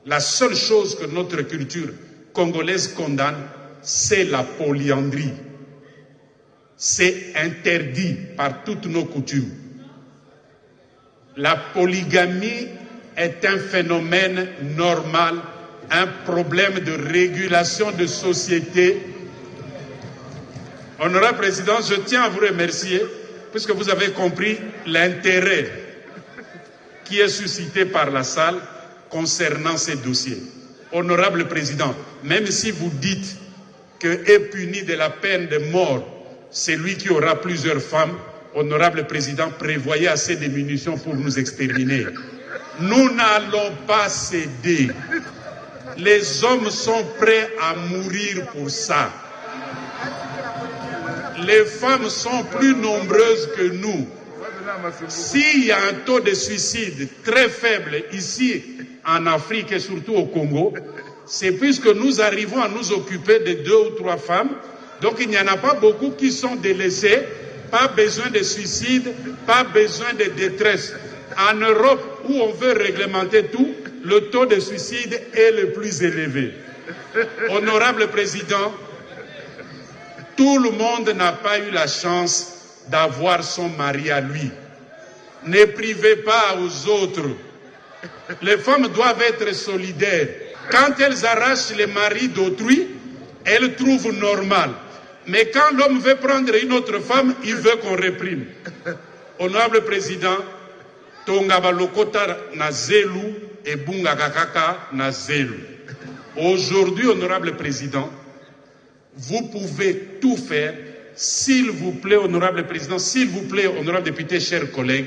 La seule chose que notre culture congolaise condamne, c'est la polyandrie. C'est interdit par toutes nos coutumes. La polygamie est un phénomène normal, un problème de régulation de société. Honorable Président, je tiens à vous remercier puisque vous avez compris l'intérêt qui est suscité par la salle concernant ces dossiers. Honorable Président, même si vous dites que est puni de la peine de mort celui qui aura plusieurs femmes, Honorable Président, prévoyez assez de munitions pour nous exterminer. Nous n'allons pas céder. Les hommes sont prêts à mourir pour ça. Les femmes sont plus nombreuses que nous. S'il y a un taux de suicide très faible ici en Afrique et surtout au Congo, c'est puisque nous arrivons à nous occuper de 2 ou 3 femmes. Donc il n'y en a pas beaucoup qui sont délaissés, pas besoin de suicide, pas besoin de détresse. En Europe, où on veut réglementer tout, le taux de suicide est le plus élevé. Honorable Président, tout le monde n'a pas eu la chance d'avoir son mari à lui. Ne privez pas aux autres. Les femmes doivent être solidaires. Quand elles arrachent les maris d'autrui, elles trouvent normal. Mais quand l'homme veut prendre une autre femme, il veut qu'on réprime. Honorable Président, Tongaba Lokota na Zelu et Bunga Kakaka na Zelu. Aujourd'hui, Honorable Président, vous pouvez tout faire. S'il vous plaît, Honorable Président, s'il vous plaît, Honorable Député, chers collègues,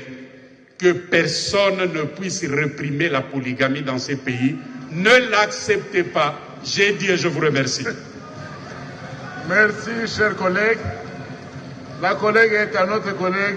que personne ne puisse réprimer la polygamie dans ces pays. Ne l'acceptez pas. J'ai dit et je vous remercie. Merci, chers collègues. La collègue est à notre collègue